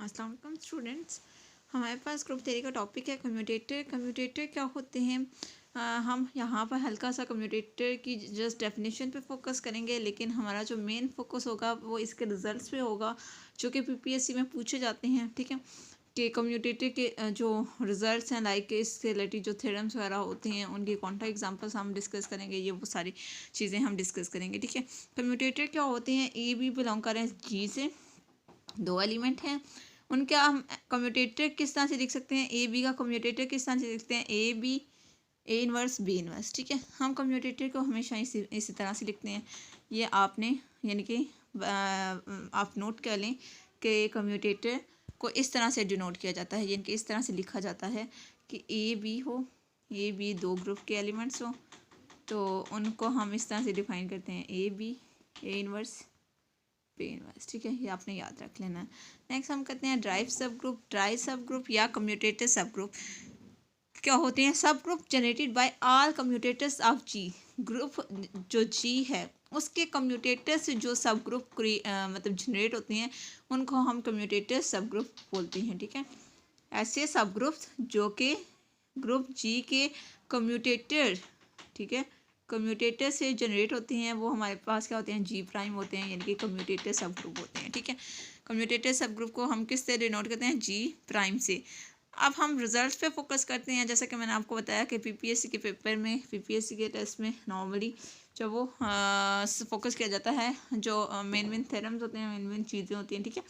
अस्सलाम वालेकुम स्टूडेंट्स। हमारे पास ग्रुप थ्योरी का टॉपिक है कम्यूटेटर। कम्यूटेटर क्या होते हैं? हम यहाँ पर हल्का सा कम्यूटेटर की जस्ट डेफिनेशन पे फोकस करेंगे, लेकिन हमारा जो मेन फोकस होगा वो इसके रिजल्ट्स पे होगा जो कि पीपीएससी में पूछे जाते हैं। ठीक है, कि कम्यूटेटर के जो रिजल्ट्स हैं, लाइक इससे रिलेटेड जो थ्योरम्स वगैरह होते हैं उनके कॉन्ट्रा एग्जांपल्स हम डिस्कस करेंगे। ये वो सारी चीज़ें हम डिस्कस करेंगे। ठीक है, कम्यूटेटर क्या होते हैं? ए बी बिलोंग करें जी से, दो एलिमेंट हैं उनका हम कम्यूटेटर किस तरह से लिख सकते हैं? ए बी का कम्यूटेटर किस तरह से लिख सकते हैं? A B A inverse B inverse. ठीक है, हम कम्यूटेटर को हमेशा इसी तरह से लिखते हैं। ये आपने यानी कि आप नोट कर लें कि कम्यूटेटर को इस तरह से डिनोट किया जाता है, यानी कि इस तरह से लिखा जाता है कि ए बी हो, ए बी दो ग्रुप के एलिमेंट्स हो, तो उनको हम इस तरह से डिफाइन करते हैं A B A inverse B inverse. ठीक है, ये आपने याद रख लेना है। नेक्स्ट हम करते हैं derived subgroup. Derived subgroup या कम्यूटेटर सब ग्रुप क्या होते हैं? Subgroup generated by all commutators of G. Group जो जी है उसके कम्यूटेटर से जो सब ग्रुप मतलब जनरेट होते हैं उनको हम कम्यूटेटर सब ग्रुप बोलते हैं। ठीक है, ऐसे सब ग्रुप जो कि ग्रुप जी के कम्यूटेटर, ठीक है, कम्यूटेटर से जनरेट होते हैं वो हमारे पास क्या होते हैं? जी प्राइम होते हैं, यानी कि कम्यूटेटर सब ग्रुप होते हैं। ठीक है, कम्यूटेटर सब ग्रुप को हम किस से डिनोट करते हैं? जी प्राइम से। अब हम रिजल्ट्स पे फोकस करते हैं। जैसा कि मैंने आपको बताया कि पीपीएससी के पेपर में, पीपीएससी के टेस्ट में नॉर्मली जब वो फोकस किया जाता है जो मेन थ्योरम्स होते हैं, मेन चीज़ें होती हैं। ठीक है,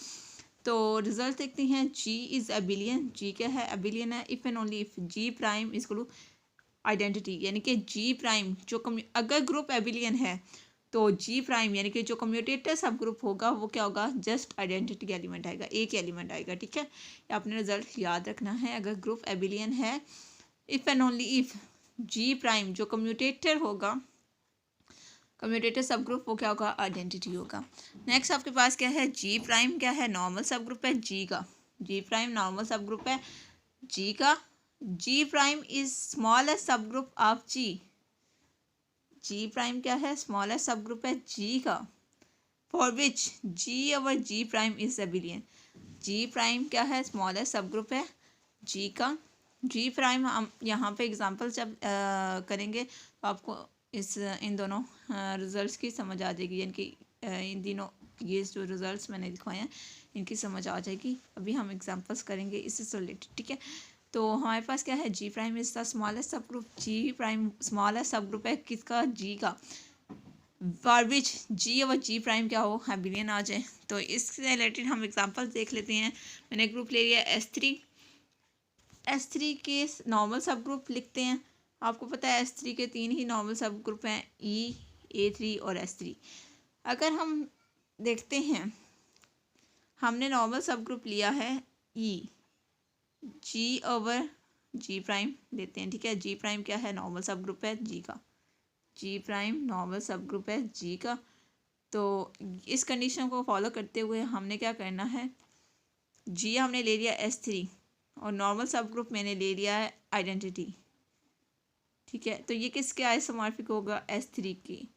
तो रिजल्ट देखते हैं। जी इज़ अबिलियन। जी क्या है? अबिलियन है। If and only if G prime is to identity, यानी कि जी प्राइम जो अगर ग्रुप एबिलियन है तो जी प्राइम यानी कि जो कम्यूटेटर सब ग्रुप होगा वो क्या होगा? जस्ट आइडेंटिटी एलिमेंट आएगा, एक एलिमेंट आएगा। ठीक है, आपने रिजल्ट याद रखना है। अगर ग्रुप एबिलियन है, if and only if G prime जो कम्यूटेटर होगा, कम्यूटेटर सब ग्रुप, वो क्या होगा? आइडेंटिटी होगा। नेक्स्ट आपके पास क्या है? जी प्राइम क्या है? नॉर्मल सब ग्रुप है जी का। G prime normal subgroup है जी का। G prime is smallest subgroup of G. G prime क्या है? स्मॉलेस्ट सब ग्रुप है जी का। For which G over G prime is abelian. G prime क्या है? Smallest subgroup है G का। जी प्राइम हम यहाँ पे एग्जांपल जब करेंगे तो आपको इन दोनों रिजल्ट्स की समझ आ जाएगी, यानी कि इन दिनों ये जो रिजल्ट्स मैंने दिखाए हैं इनकी समझ आ जाएगी। अभी हम एग्जांपल्स करेंगे इससे रिलेटेड। ठीक है, तो हमारे पास क्या है? जी प्राइम इज द स्मॉलेस्ट सब ग्रुप। जी प्राइम स्मॉलेस्ट सब ग्रुप है किसका? जी का। फॉर विच जी और जी प्राइम क्या हो? एबिलियन आ जाए। तो इससे रिलेटेड हम एग्जांपल्स देख लेते हैं। मैंने ग्रुप ले लिया S3। S3 के नॉर्मल सब ग्रुप लिखते हैं। आपको पता है S3 के 3 ही नॉर्मल सब ग्रुप हैं, E, A3 और S3। अगर हम देखते हैं, हमने नॉर्मल सब ग्रुप लिया है E, जी ओवर जी प्राइम लेते हैं। ठीक है, जी प्राइम क्या है? नॉर्मल सब ग्रुप है जी का। G prime normal subgroup है जी का। तो इस कंडीशन को फॉलो करते हुए हमने क्या करना है? जी हमने ले लिया S3 और नॉर्मल सब ग्रुप मैंने ले लिया है आइडेंटिटी। ठीक है, तो ये किसके आइसोमॉर्फिक होगा? S3 की।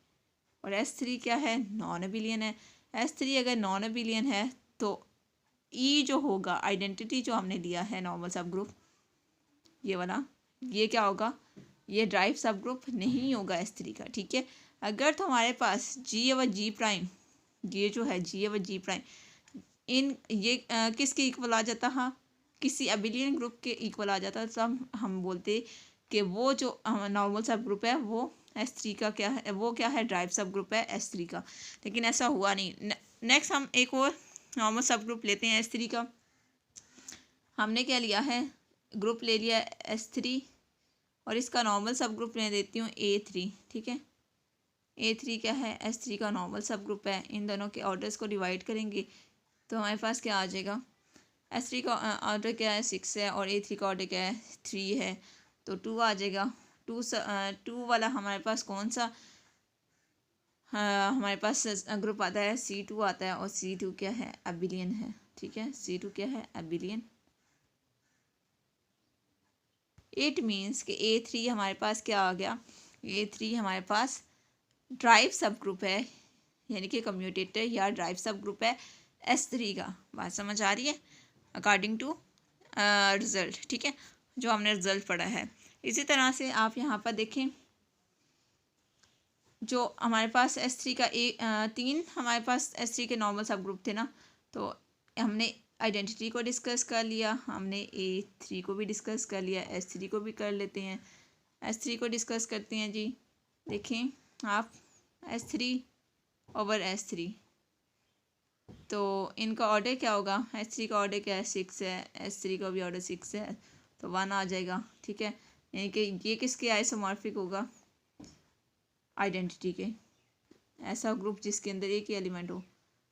और S3 क्या है? नॉन अबिलियन है। S3 अगर नॉन अबिलियन है तो E जो होगा, आइडेंटिटी जो हमने लिया है नॉर्मल सब ग्रुप, ये वाला, ये क्या होगा? ये ड्राइव सब ग्रुप नहीं होगा S3 का। ठीक है, अगर तो हमारे पास जी और जी प्राइम, ये जो है जी और जी प्राइम इन ये किसके इक्वल आ जाता? हाँ, किसी अबिलियन ग्रुप के इक्वल आ जाता, तो हम बोलते कि वो जो नॉर्मल सब ग्रुप है वो S3 का क्या है? वो क्या है? ड्राइव सब ग्रुप है S3 का। लेकिन ऐसा हुआ नहीं। नेक्स्ट हम एक और नॉर्मल सब ग्रुप लेते हैं S3 का। हमने क्या लिया है? ग्रुप ले लिया S3 और इसका नॉर्मल सब ग्रुप मैं देती हूँ A3। ठीक है, A3 क्या है? S3 का नॉर्मल सब ग्रुप है। इन दोनों के ऑर्डर्स को डिवाइड करेंगे तो हमारे पास क्या आ जाएगा? S3 का ऑर्डर क्या है? 6 है और A3 का ऑर्डर क्या है? 3 है, तो 2 आ जाएगा। 2 वाला हमारे पास कौन सा हमारे पास ग्रुप आता है? C2 आता है और C2 क्या है? अबिलियन है। ठीक है, C2 क्या है? अबिलियन। इट मीन्स कि A3 हमारे पास क्या आ गया? A3 हमारे पास ड्राइव सब ग्रुप है, यानी कि कम्यूटेटर या ड्राइव सब ग्रुप है S3 का। बात समझ आ रही है? अकॉर्डिंग टू रिज़ल्ट, ठीक है, जो हमने रिज़ल्ट पढ़ा है। इसी तरह से आप यहाँ पर देखें, जो हमारे पास S3 का तीन हमारे पास S3 के नॉर्मल सब ग्रुप थे ना, तो हमने आइडेंटिटी को डिस्कस कर लिया, हमने A3 को भी डिस्कस कर लिया, S3 को भी कर लेते हैं। S3 को डिस्कस करते हैं जी। देखें आप S3 ओवर S3, तो इनका ऑर्डर क्या होगा? S3 का ऑर्डर क्या है? 6 है, S3 का भी ऑर्डर 6 है, तो 1 आ जाएगा, ठीक है। यानी कि ये किसके आइसोमॉर्फिक होगा? आइडेंटिटी के। ऐसा ग्रुप जिसके अंदर एक ही एलिमेंट हो,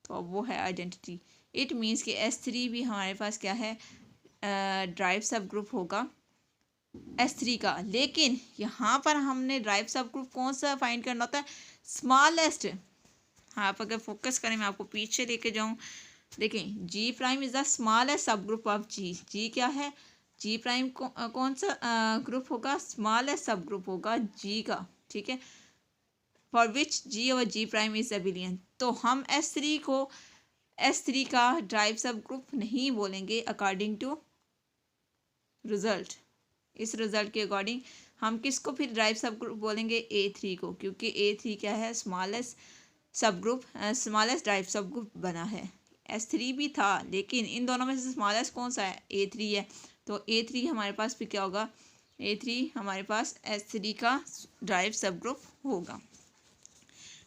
तो अब वो है आइडेंटिटी। इट मीन्स कि S3 भी हमारे पास क्या है? ड्राइव सब ग्रुप होगा S3 का। लेकिन यहाँ पर हमने ड्राइव सब ग्रुप कौन सा फाइंड करना होता है? स्मॉलेस्ट। आप अगर फोकस करें, मैं आपको पीछे लेके जाऊँ, देखें G prime is the smallest subgroup of G। G क्या है? G प्राइम कौन सा ग्रुप होगा? स्मॉलेस्ट सब ग्रुप होगा G का, ठीक है। फॉर विच G और G प्राइम इज एबिलियन। तो हम S3 को S3 का ड्राइव सब ग्रुप नहीं बोलेंगे अकॉर्डिंग टू रिजल्ट। इस रिजल्ट के अकॉर्डिंग हम किसको फिर ड्राइव सब ग्रुप बोलेंगे? A3 को, क्योंकि A3 क्या है? स्मॉलेस्ट सब ग्रुप, स्मॉलेस्ट ड्राइव सब ग्रुप बना है। S3 भी था, लेकिन इन दोनों में से स्मॉलेस्ट कौन सा है? A3 है। तो A3 हमारे पास फिर क्या होगा? A3 हमारे पास S3 का ड्राइव सब ग्रुप होगा।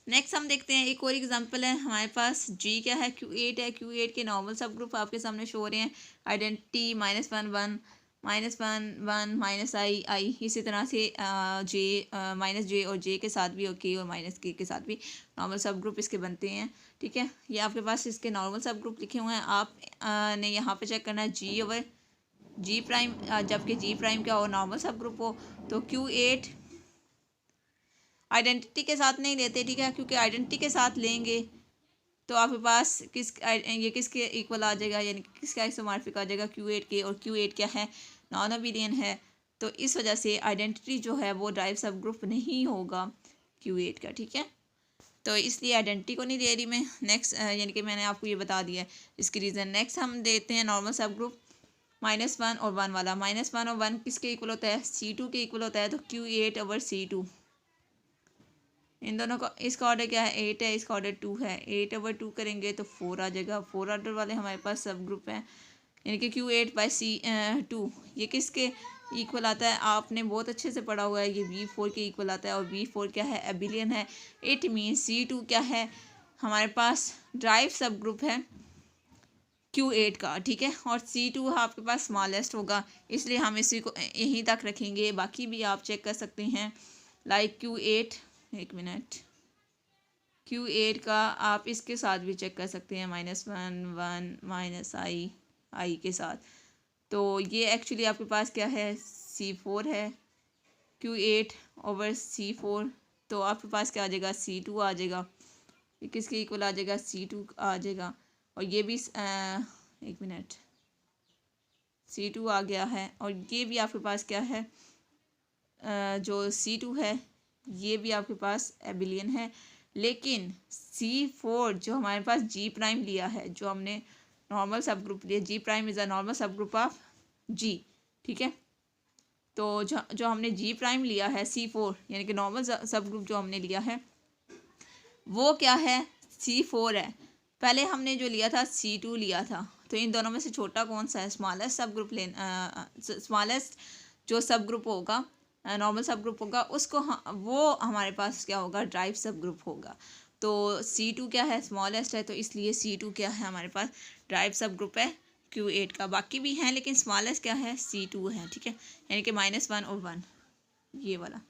नेक्स्ट हम देखते हैं, एक और एग्जांपल है हमारे पास। G क्या है? Q8 है। Q8 के नॉर्मल सब ग्रुप आपके सामने शो हो रहे हैं। Identity -1 1 -1 1 -i। इसी तरह से J -J और J के साथ भी, और K और -K के साथ भी नॉर्मल सब ग्रुप इसके बनते हैं, ठीक है। ये आपके पास इसके नॉर्मल सब ग्रुप लिखे हुए हैं। आप ने यहाँ पे चेक करना है G ओवर G प्राइम, जबकि G प्राइम क्या हो? नॉर्मल सब ग्रुप हो। तो Q8 आइडेंटिटी के साथ नहीं लेते, ठीक है, क्योंकि आइडेंटिटी के साथ लेंगे तो आपके पास ये किसके इक्वल आ जाएगा? यानी कि किसका आइसोमॉर्फिक आ जाएगा? Q8 के। और Q8 क्या है? नॉन अबिलियन है। तो इस वजह से आइडेंटिटी जो है वो ड्राइव सब ग्रुप नहीं होगा Q8 का, ठीक है। तो इसलिए आइडेंटिटी को नहीं दे रही मैं। नेक्स्ट यानी कि मैंने आपको ये बता दिया है इसकी रीज़न। नेक्स्ट हम देते हैं नॉर्मल सब ग्रुप -1 और 1 वाला। -1 और 1 किसके इक्वल होता है? C2 के इक्वल होता है। तो Q8 ओवर C2, इन दोनों का, इसका ऑर्डर क्या है? 8 है, इसका ऑर्डर 2 है। 8 ओवर 2 करेंगे तो 4 आ जाएगा। 4 ऑर्डर वाले हमारे पास सब ग्रुप हैं, यानी कि Q8 बाई C2 ये किसके इक्वल आता है? आपने बहुत अच्छे से पढ़ा हुआ है, ये V4 के इक्वल आता है। और V4 क्या है? एबिलियन है। इट मीन्स C2 क्या है? हमारे पास ड्राइव सब ग्रुप है Q8 का, ठीक है। और C2 आपके पास स्मॉलेस्ट होगा, इसलिए हम इसी को यहीं तक रखेंगे। बाकी भी आप चेक कर सकते हैं, लाइक Q8, एक मिनट, Q8 का आप इसके साथ भी चेक कर सकते हैं, -1 1 -i के साथ। तो ये एक्चुअली आपके पास क्या है? C4 है। Q8 ओवर C4, तो आपके पास क्या आ जाएगा? C2 आ जाएगा। ये किसके इक्वल आ जाएगा? C2 आ जाएगा। और ये भी एक मिनट, C2 आ गया है। और ये भी आपके पास क्या है? जो C2 है ये भी आपके पास एबिलियन है। लेकिन C4 जो हमारे पास G प्राइम लिया है, जो हमने नॉर्मल सब ग्रुप लिया, G prime is a normal subgroup of G, ठीक है। तो जो हमने G प्राइम लिया है C4, यानी कि नॉर्मल सब ग्रुप जो हमने लिया है वो क्या है? C4 है। पहले हमने जो लिया था C2 लिया था। तो इन दोनों में से छोटा कौन सा है? स्मॉलेस्ट सब ग्रुप स्मॉलेस्ट जो सब ग्रुप होगा, नॉर्मल सब ग्रुप होगा, उसको वो हमारे पास क्या होगा? ड्राइव सब ग्रुप होगा। तो C2 क्या है? स्मॉलेस्ट है, तो इसलिए C2 क्या है? हमारे पास ड्राइव सब ग्रुप है Q8 का। बाकी भी हैं, लेकिन स्मॉलेस्ट क्या है? C2 है, ठीक है। यानी कि -1 और 1, ये वाला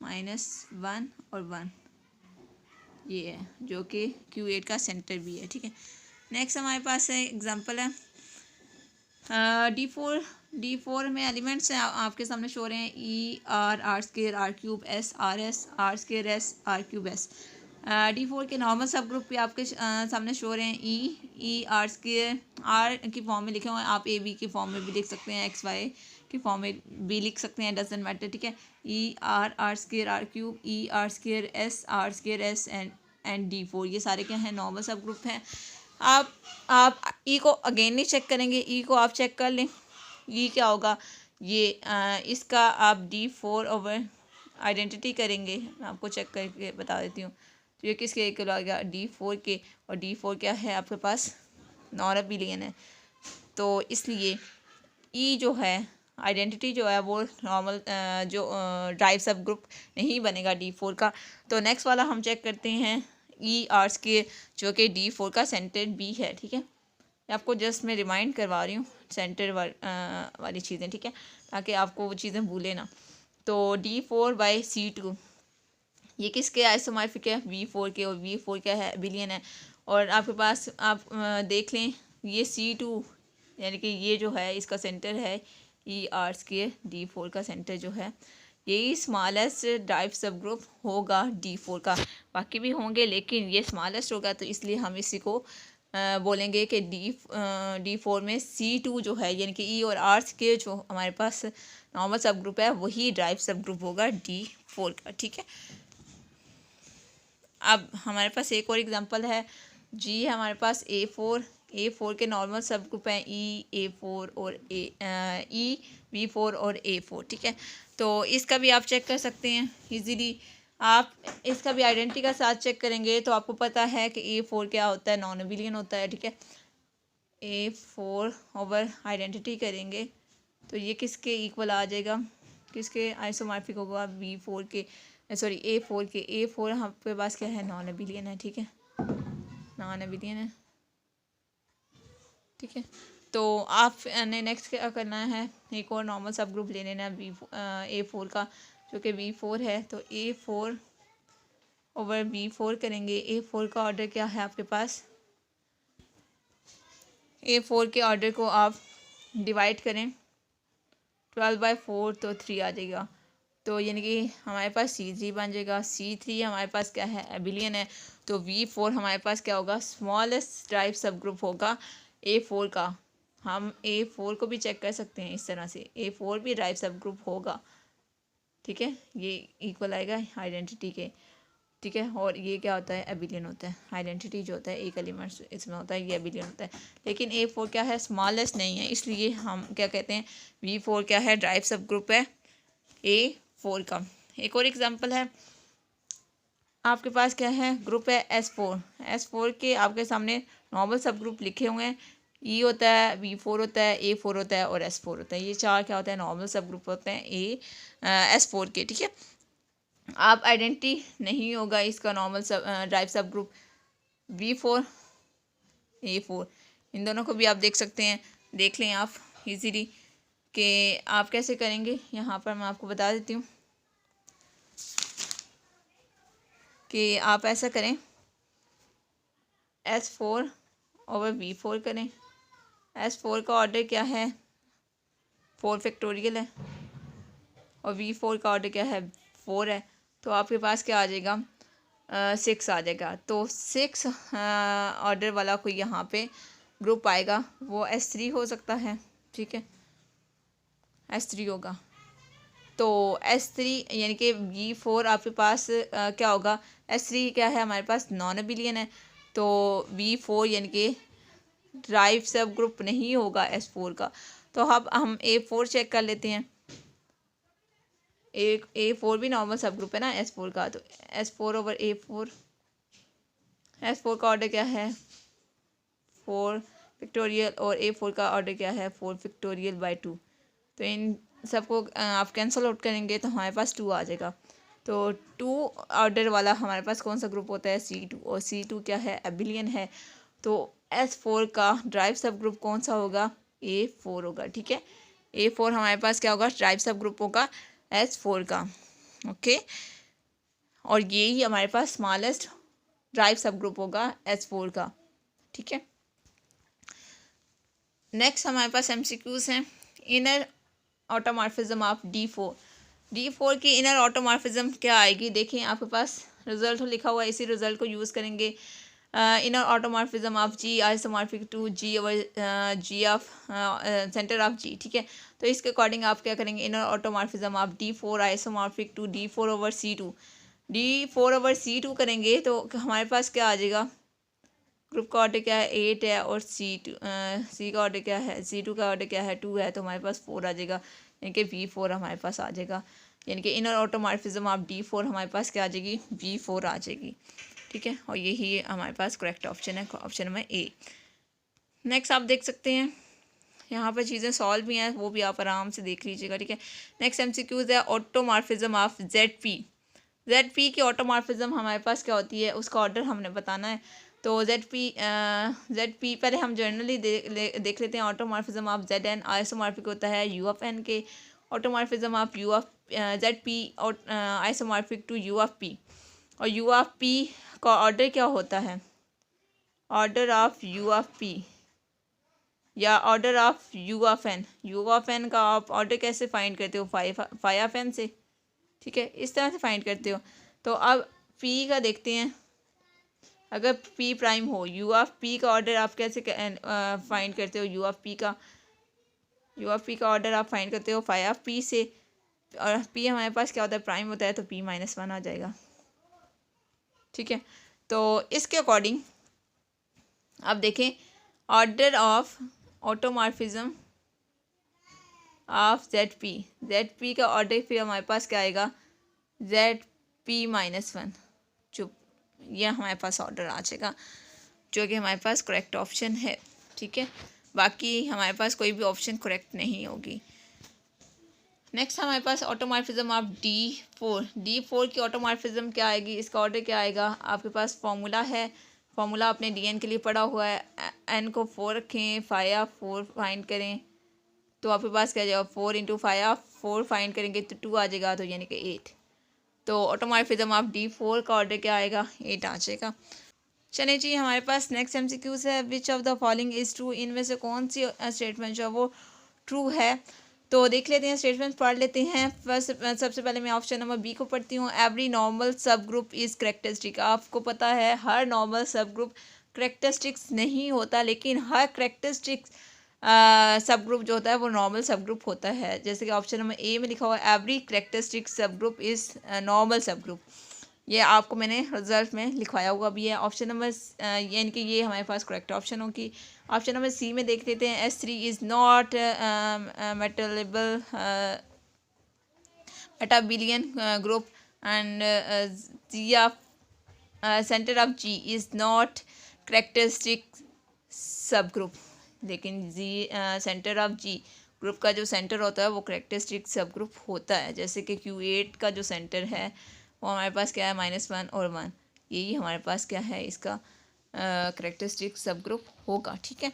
-1 और 1 ये है, जो कि Q8 का सेंटर भी है, ठीक है। नेक्स्ट हमारे पास है एग्जांपल है D4 में एलिमेंट्स हैं आपके सामने शो हो रहे हैं E R square R cube S R S R square S R cube S। D4 के नॉर्मल सब ग्रुप भी आपके सामने शो हो रहे हैं। E R स्क्र R की फॉर्म में लिखे हुए हैं, आप A B की फॉर्म में भी लिख सकते हैं, X Y की फॉर्म में भी लिख सकते हैं, डजेंट मैटर, ठीक है। E R square R cube E R square S R square S and D4 ये सारे क्या हैं? नॉर्मल सब ग्रुप हैं। आप ई को अगेन नहीं चेक करेंगे, ई को आप चेक कर लें। ई क्या होगा, ये इसका आप D4 आइडेंटिटी करेंगे, मैं आपको चेक करके बता देती हूँ। तो ये किसके इक्वल आ गया, D4 के, और D4 क्या है आपके पास, नॉन अबिलियन है। तो इसलिए ई जो है आइडेंटिटी जो है वो नॉर्मल जो ड्राइव सब ग्रुप नहीं बनेगा D4 का। तो नेक्स्ट वाला हम चेक करते हैं ई आर्ट्स के, जो कि D4 का सेंटर बी है। ठीक है, आपको जस्ट मैं रिमाइंड करवा रही हूँ सेंटर वाली चीज़ें, ठीक है, ताकि आपको वो चीज़ें भूले ना। तो D4/C2 ये किसके आइसोमॉर्फिक है, V4 के, और V4 क्या है, अबिलियन है। और आपके पास आप देख लें ये C2 यानी कि ये जो है इसका सेंटर है ई आर्ट्स के, D4 का सेंटर जो है यही स्मॉलेस्ट ड्राइव सब ग्रुप होगा D4 का। बाकी भी होंगे लेकिन ये स्मॉलेस्ट होगा, तो इसलिए हम इसी को बोलेंगे कि D4 में C2 जो है यानी कि ई और आर्ट्स के जो हमारे पास नॉर्मल सब ग्रुप है वही ड्राइव सब ग्रुप होगा D4 का। ठीक है, अब हमारे पास एक और एग्जांपल है, जी है हमारे पास A4 के नॉर्मल सब ग्रुप हैं E A4 और E B4 और A4। ठीक है, तो इसका भी आप चेक कर सकते हैं इजीली। आप इसका भी आइडेंटिटी का साथ चेक करेंगे तो आपको पता है कि A4 क्या होता है, नॉन अबिलियन होता है। ठीक है, A4 ओवर आइडेंटिटी करेंगे तो ये किसके इक्वल आ जाएगा, किसके आइसोमॉर्फिक होगा, B4 के, सॉरी A4 के। A4 आपके पास क्या है, नॉन अबिलियन है। ठीक है, नॉन अबिलियन है। ठीक है, तो आपने नेक्स्ट क्या करना है, एक और नॉर्मल सब ग्रुप ले लेना है A4 का, जो कि B4 है। तो A4 ओवर B4 करेंगे। A4 का ऑर्डर क्या है आपके पास, A4 के ऑर्डर को आप डिवाइड करें 12/4 तो 3 आ जाएगा। तो यानी कि हमारे पास C3 बन जाएगा। C3 हमारे पास क्या है, एबिलियन है। तो V4 हमारे पास क्या होगा, स्मॉलेस्ट ड्राइव सब ग्रुप होगा A4 का। हम A4 को भी चेक कर सकते हैं इस तरह से, A4 भी ड्राइव सब ग्रुप होगा। ठीक है, ये इक्वल आएगा आइडेंटिटी के। ठीक है, और ये क्या होता है, एबिलियन होता है। आइडेंटिटी जो होता है एक एलिमेंट इसमें होता है, ये एबिलियन होता है। लेकिन A4 क्या है, स्मॉलेस्ट नहीं है, इसलिए हम क्या कहते हैं, V4 क्या है, ड्राइव सब ग्रुप है A4 का। एक और एग्जांपल है, आपके पास क्या है, ग्रुप है S4 के आपके सामने नॉर्मल सब ग्रुप लिखे हुए हैं। E होता है, V4 होता है, A4 होता है और S4 होता है। ये चार क्या होता है, नॉर्मल सब ग्रुप होते हैं S4 के। ठीक है, आप आइडेंटिटी नहीं होगा इसका नॉर्मल सब ड्राइव सब ग्रुप V4 A4, इन दोनों को भी आप देख सकते हैं, देख लें आप इजीली कि आप कैसे करेंगे। यहाँ पर मैं आपको बता देती हूँ कि आप ऐसा करें, S4 ओवर V4 करें। S4 का ऑर्डर क्या है, 4 फैक्टोरियल है, और V4 का ऑर्डर क्या है, 4 है। तो आपके पास क्या आ जाएगा, 6 आ जाएगा। तो 6 ऑर्डर वाला कोई यहाँ पे ग्रुप आएगा, वो S3 हो सकता है। ठीक है, S3 होगा। तो S3 यानी कि V4 आपके पास क्या होगा, S3 क्या है हमारे पास, नॉन अबिलियन है। तो V4 यानी कि ड्राइव सब ग्रुप नहीं होगा S4 का। तो अब हम A4 चेक कर लेते हैं। A4 भी नॉर्मल सब ग्रुप है ना S4 का। तो S4 ओवर A4, S4 का ऑर्डर क्या है, 4 फैक्टोरियल, और A4 का ऑर्डर क्या है, 4 फैक्टोरियल/2। तो इन सबको आप कैंसिल आउट करेंगे तो हमारे पास 2 आ जाएगा। तो 2 ऑर्डर वाला हमारे पास कौन सा ग्रुप होता है, C2, और C2 क्या है, एबिलियन है। तो S4 का ड्राइव सब ग्रुप कौन सा होगा, A4 होगा। ठीक है, A4 हमारे पास क्या होगा, ड्राइव सब ग्रुप होगा S4 का। ओके, और यही हमारे पास स्मॉलेस्ट ड्राइव सब ग्रुप होगा S4 का। ठीक है, नेक्स्ट हमारे पास MCQs हैं। इनर ऑटोमॉर्फिज्म ऑफ D4 की इनर ऑटोमॉर्फिज्म क्या आएगी, देखें आपके पास रिजल्ट लिखा हुआ है, इसी रिजल्ट को यूज़ करेंगे। Inner automorphism of G isomorphic to G over G of centre of G। ठीक है, तो इसके अकॉर्डिंग आप क्या करेंगे, inner automorphism of D4 isomorphic to D4 over C2 करेंगे तो हमारे पास क्या आ जाएगा, ग्रुप का ऑर्डर क्या है 8 है, और सी का ऑर्डर क्या है, C2 का ऑर्डर क्या है 2 है, तो हमारे पास 4 आ जाएगा, यानी कि V4 हमारे पास आ जाएगा, यानी कि इनर ऑटोमॉर्फिज्म ऑफ D4 हमारे पास क्या आ जाएगी, V4 आ जाएगी। ठीक है, और यही हमारे पास करेक्ट ऑप्शन है, ऑप्शन नंबर ए। नेक्स्ट आप देख सकते हैं यहाँ पर चीज़ें सॉल्व भी हैं, वो भी आप आराम से देख लीजिएगा। ठीक है, नेक्स्ट MCQs है ऑटोमॉर्फिज्म ऑफ ZP की ऑटोमॉर्फिज्म हमारे पास क्या होती है, उसका ऑर्डर हमने बताना है। तो ZP पहले हम जनरली देख लेते हैं। ऑटोमॉर्फिज्म ऑफ ZN आइसोमॉर्फिक होता है U ऑफ N के। Automorphism of U of ZP isomorphic to U of P, और U ऑफ P का ऑर्डर क्या होता है, order of U of P या order of U of N। U of N का आप ऑर्डर कैसे फाइंड करते हो, फाई ऑफ N से। ठीक है, इस तरह से फाइंड करते हो। तो अब P का देखते हैं, अगर P प्राइम हो, U ऑफ P का ऑर्डर आप कैसे फाइंड करते हो, U ऑफ P का ऑर्डर आप फाइंड करते हो फाई ऑफ P से, और P हमारे पास क्या होता है, प्राइम होता है, तो P-1 आ जाएगा। ठीक है, तो इसके अकॉर्डिंग आप देखें order of automorphism of ZP का ऑर्डर फिर हमारे पास क्या आएगा, ZP-1, चुप, यह हमारे पास ऑर्डर आ जाएगा, जो कि हमारे पास करेक्ट ऑप्शन है। ठीक है, बाकी हमारे पास कोई भी ऑप्शन करेक्ट नहीं होगी। नेक्स्ट हमारे पास ऑटोमॉर्फिज्म ऑफ D4 की ऑटोमॉर्फिज्म क्या आएगी, इसका ऑर्डर क्या आएगा, आपके पास फॉर्मूला है, फॉर्मूला आपने DN के लिए पढ़ा हुआ है। N को 4 रखें, फाई ऑफ 4 फाइंड करें, तो आपके पास क्या जाएगा, 4 इंटू फाई ऑफ 4 फाइंड करेंगे तो 2 आ जाएगा, तो यानी कि 8। तो ऑटोमॉर्फिज्म ऑफ D4 का ऑर्डर क्या आएगा, 8 आ जाएगा। चलिए जी, हमारे पास नेक्स्ट MCQs है, which of the following is true, इनमें से कौन सी स्टेटमेंट जो है वो ट्रू है। तो देख लेते हैं, स्टेटमेंट पढ़ लेते हैं। फर्स्ट सबसे पहले मैं ऑप्शन नंबर बी को पढ़ती हूँ। एवरी नॉर्मल सब ग्रुप इज़ करेक्टरिस्टिक। आपको पता है हर नॉर्मल सब ग्रुप करेक्टरिस्टिक्स नहीं होता, लेकिन हर करेक्टरिस्टिक्स सब ग्रुप जो होता है वो नॉर्मल सब ग्रुप होता है। जैसे कि ऑप्शन नंबर ए में लिखा हुआ है एवरी करेक्टरिस्टिक सब ग्रुप इज़ नॉर्मल सब ग्रुप, ये आपको मैंने रिजल्ट में लिखवाया हुआ भी है। ऑप्शन नंबर यानी कि ये हमारे पास करेक्ट ऑप्शन होगी। ऑप्शन नंबर सी में देख लेते हैं, S3 is not metabelian group, and centre of G is not characteristic subgroup, लेकिन सेंटर ऑफ G ग्रुप का जो सेंटर होता है वो करेक्टरिस्टिक सब ग्रुप होता है। जैसे कि Q8 का जो सेंटर है वो हमारे पास क्या है, -1 और 1, यही हमारे पास क्या है, इसका करेक्टरिस्टिक सब ग्रुप होगा। ठीक है,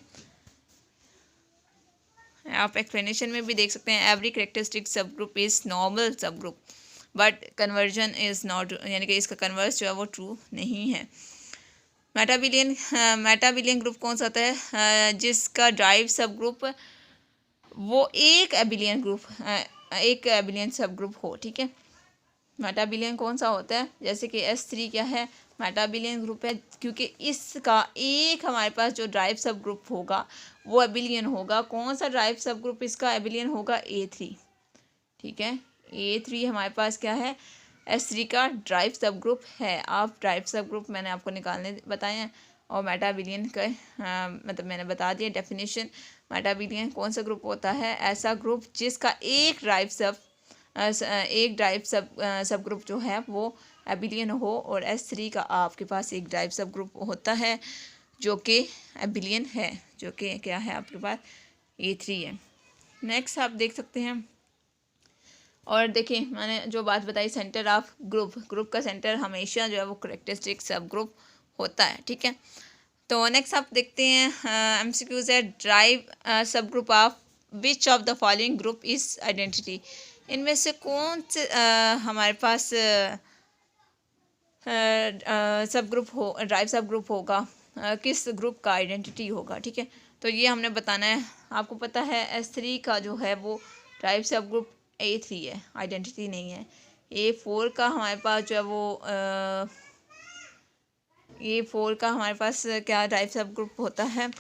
आप एक्सप्लेनेशन में भी देख सकते हैं, एवरी करेक्टरिस्टिक सब ग्रुप इज़ नॉर्मल सब group but conversion is not, यानी कि इसका कन्वर्स जो है वो ट्रू नहीं है। मेटाबिलियन ग्रुप कौन सा होता है, जिसका ड्राइव सब ग्रुप वो एक एबिलियन सब ग्रुप हो। ठीक है, मेटाबिलियन कौन सा होता है, जैसे कि S3 क्या है, मेटाबिलियन ग्रुप है, क्योंकि इसका एक हमारे पास जो ड्राइव सब ग्रुप होगा वो एबिलियन होगा। कौन सा ड्राइव सब ग्रुप इसका एबिलियन होगा, A3। ठीक है, A3 हमारे पास क्या है, S3 का ड्राइव सब ग्रुप है। आप ड्राइव सब ग्रुप मैंने आपको निकालने बताए हैं, और मेटाबिलियन का मतलब मैंने बता दिया डेफिनेशन। मेटाबिलियन कौन सा ग्रुप होता है, ऐसा ग्रुप जिसका एक ड्राइव सब ग्रुप जो है वो एबिलियन हो, और S3 का आपके पास एक ड्राइव सब ग्रुप होता है जो कि एबिलियन है, जो कि क्या है आपके पास, A3 है। नेक्स्ट आप देख सकते हैं, और देखिए मैंने जो बात बताई, सेंटर ऑफ ग्रुप का सेंटर हमेशा जो है वो करेक्टरिस्टिक सब ग्रुप होता है। ठीक है, तो नेक्स्ट आप देखते हैं MCQs है, drive subgroup of which of the following group is identity. इनमें से कौन से हमारे पास सब ग्रुप हो, ड्राइव सब ग्रुप होगा, किस ग्रुप का आइडेंटिटी होगा। ठीक है, तो ये हमने बताना है। आपको पता है S3 का जो है वो ड्राइव सब ग्रुप A3 है, आइडेंटिटी नहीं है। A4 का हमारे पास जो है वो A4 का हमारे पास क्या ड्राइव सब ग्रुप होता है,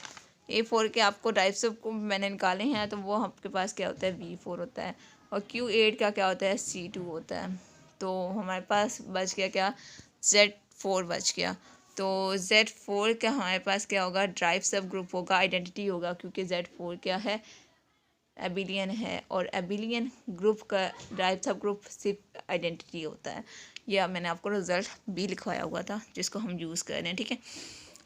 A4 के आपको ड्राइव सब ग्रुप मैंने निकाले हैं, तो वो आपके पास क्या होता है, V4 होता है। और Q8 का क्या होता है, C2 होता है। तो हमारे पास बच गया क्या, Z4 बच गया। तो Z4 का हमारे पास क्या होगा, ड्राइव सब ग्रुप होगा, आइडेंटिटी होगा, क्योंकि Z4 क्या है, एबिलियन है, और एबिलियन ग्रुप का ड्राइव सब ग्रुप सिर्फ आइडेंटिटी होता है। यह मैंने आपको रिजल्ट भी लिखवाया हुआ था जिसको हम यूज़ कर रहे हैं, ठीक है।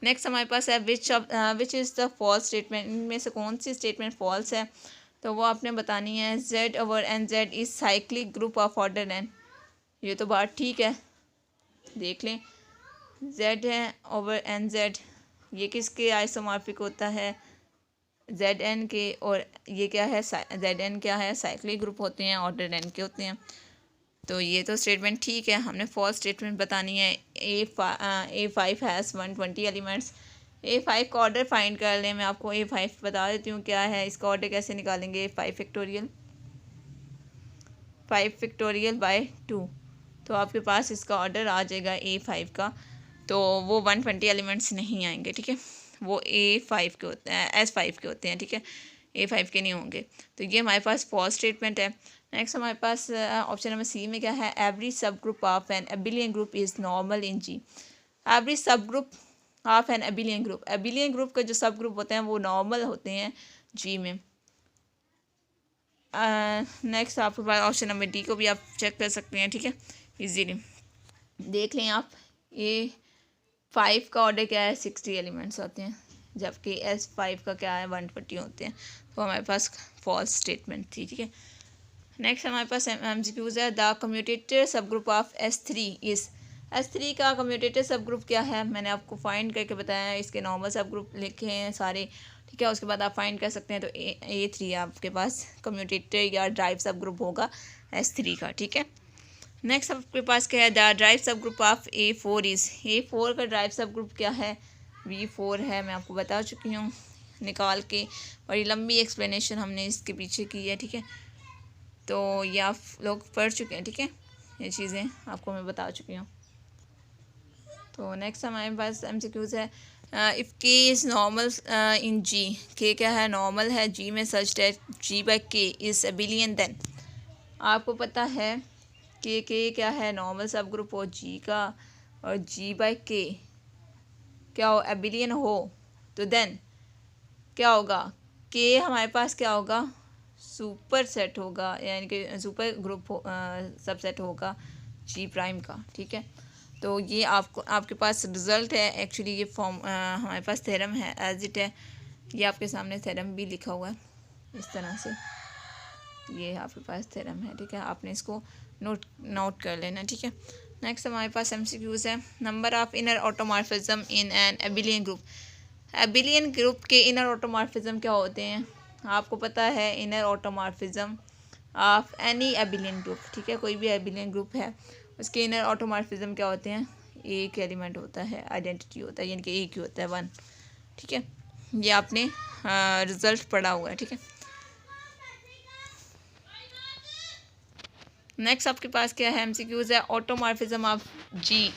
नेक्स्ट हमारे पास है which is the false statement, इनमें से कौन सी स्टेटमेंट फॉल्स है, तो वो आपने बतानी है। Z over N Z is cyclic group of order N, ये तो बात ठीक है, देख लें। Z है ओवर एन जेड, ये किसके आइसोमॉर्फिक होता है, ZN के, और ये क्या है, ZN क्या है, साइक्लिक ग्रुप होते हैं, ऑर्डर N के होते हैं। तो ये तो स्टेटमेंट ठीक है, हमने फॉल्स स्टेटमेंट बतानी है। A5 हैज़ 120 एलिमेंट्स, A5 का ऑर्डर फाइंड कर लें। मैं आपको A5 बता देती हूँ क्या है, इसका ऑर्डर कैसे निकालेंगे। 5 फैक्टोरियल बाय 2, तो आपके पास इसका ऑर्डर आ जाएगा A5 का, तो वो 120 एलिमेंट्स नहीं आएंगे, ठीक है, वो A5 के होते हैं, S5 के होते हैं, ठीक है, A5 के नहीं होंगे। तो ये हमारे पास फॉल्स स्टेटमेंट है। नेक्स्ट हमारे पास ऑप्शन नंबर सी में क्या है, every subgroup of an abelian group is normal in G. Every subgroup of an abelian group का जो सब ग्रुप होते हैं वो नॉर्मल होते हैं जी में। नेक्स्ट आपके पास ऑप्शन नंबर डी को भी आप चेक कर सकते हैं, ठीक है, इजीली देख लें आप। A5 का ऑर्डर क्या है, 60 एलिमेंट्स होते हैं, जबकि S5 का क्या है, 120 होते हैं। तो हमारे पास फॉल्स स्टेटमेंट थी, ठीक है। नेक्स्ट हमारे पास MCQs है। The commutator subgroup of S3 is, S3 का कम्यूटेटर सब ग्रुप क्या है, मैंने आपको फाइंड करके बताया है, इसके नॉर्मल सब ग्रुप लिखे हैं सारे, ठीक है, उसके बाद आप फाइंड कर सकते हैं। तो A3 आपके पास कम्यूटेटर या ड्राइव सब ग्रुप होगा S3 का, ठीक है। नेक्स्ट आपके पास क्या है, the drive subgroup of A4 is, A4 का ड्राइव सब ग्रुप क्या है, V4 है, मैं आपको बता चुकी हूँ निकाल के, बड़ी लंबी एक्सप्लेनेशन हमने इसके पीछे की है, ठीक है, तो ये आप लोग पढ़ चुके हैं, ठीक है, ये चीज़ें आपको मैं बता चुकी हूँ। तो नेक्स्ट हमारे पास MCQs है। If K is normal in G, K क्या है, नॉर्मल है G में, such that G by K is abelian, then आपको पता है कि K क्या है, नॉर्मल सब ग्रुप हो G का, और G बाई K क्या हो, एबिलियन हो, तो देन क्या होगा, K हमारे पास क्या होगा, सुपर सेट होगा, यानी कि सुपर ग्रुप सबसेट होगा G प्राइम का, ठीक है। तो ये आपको आपके पास रिज़ल्ट है, एक्चुअली ये फॉर्म हमारे पास थ्योरम है, एज इट है, ये आपके सामने थ्योरम भी लिखा हुआ है इस तरह से, ये आपके पास थ्योरम है, ठीक है, आपने इसको नोट कर लेना, ठीक है। नेक्स्ट हमारे पास MCQs है। Number of inner automorphism in an abelian group, abelian group के इनर ऑटोमॉर्फिज्म क्या होते हैं, आपको पता है, inner automorphism of any abelian group, ठीक है, कोई भी एबिलियन ग्रुप है उसके इनर ऑटोमॉर्फिज्म क्या होते हैं, एक एलिमेंट होता है, आइडेंटिटी होता है, यानी कि एक ही होता है, 1, ठीक है, ये आपने रिजल्ट पढ़ा हुआ है, ठीक है। नेक्स्ट आपके पास क्या है, MCQs है। Automorphism of G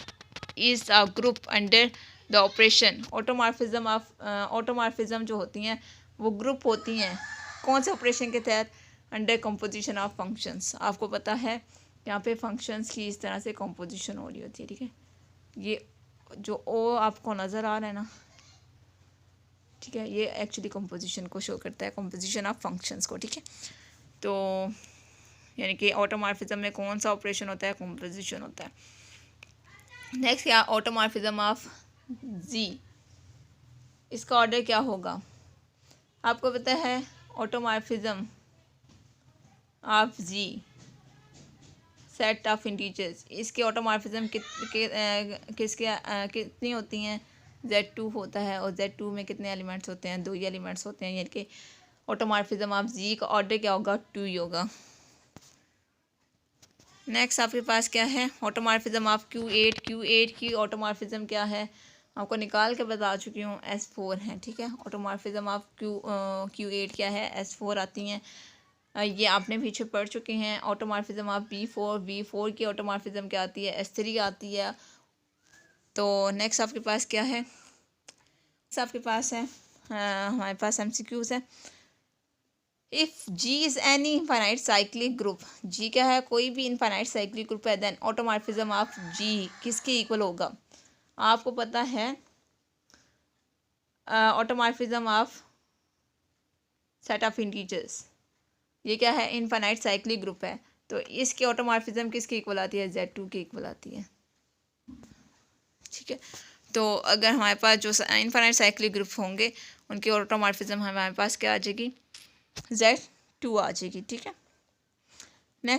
is a group under the operation, automorphism जो होती हैं वो ग्रुप होती हैं कौन से ऑपरेशन के तहत, अंडर कंपोजिशन ऑफ फंक्शंस। आपको पता है यहाँ पे फंक्शंस की इस तरह से कंपोजिशन हो रही होती है, ठीक है, ये जो O आपको नज़र आ रहा है ना, ठीक है, ये एक्चुअली कंपोजिशन को शो करता है, कंपोजिशन ऑफ फंक्शंस को, ठीक है। तो यानी कि ऑटोमॉर्फिज्म में कौन सा ऑपरेशन होता है, कंपोजिशन होता है। नेक्स्ट क्या, ऑटोमॉर्फिज्म ऑफ Z, इसका ऑर्डर क्या होगा, आपको पता है, automorphism of Z set of integers, इसके ऑटोमॉर्फिज्म कितनी होती हैं, Z2 होता है, और Z2 में कितने एलिमेंट्स होते हैं, 2 ही एलिमेंट्स होते हैं, यानी कि ऑटोमॉर्फिज्म ऑफ Z का ऑर्डर क्या होगा, 2 ही होगा। नेक्स्ट आपके पास क्या है, ऑटोमॉर्फिज्म ऑफ Q8 की ऑटोमॉर्फिज्म क्या है, आपको निकाल के बता चुकी हूँ, S4 है, ठीक है। ऑटोमॉर्फिज्म ऑफ Q8 क्या है, S4 आती हैं, ये आपने पीछे पढ़ चुके हैं। ऑटोमॉर्फिज्म ऑफ V4 की ऑटोमॉर्फिज्म क्या आती है, S3 आती है। तो नेक्स्ट आपके पास क्या है, आपके पास है हमारे पास MCQs है। If G is any infinite cyclic group, G क्या है, कोई भी इनफाइनाइट साइक्लिक ग्रुप है, देन ऑटोमॉर्फिज्म ऑफ G किसके इक्वल होगा, आपको पता है automorphism of set of integers, ये क्या है, इनफाइनाइट साइक्लिक ग्रुप है। तो इसकी ऑटोमॉर्फिज्म किसके इक्वल आती है, Z2 के इक्वल आती है। ठीक है, तो अगर हमारे पास जो इनफाइनाइट साइक्लिक ग्रुप होंगे उनकी ऑटोमॉर्फिज्म हमारे पास क्या आ जाएगी, Z2 आ जाएगी। ठीक है।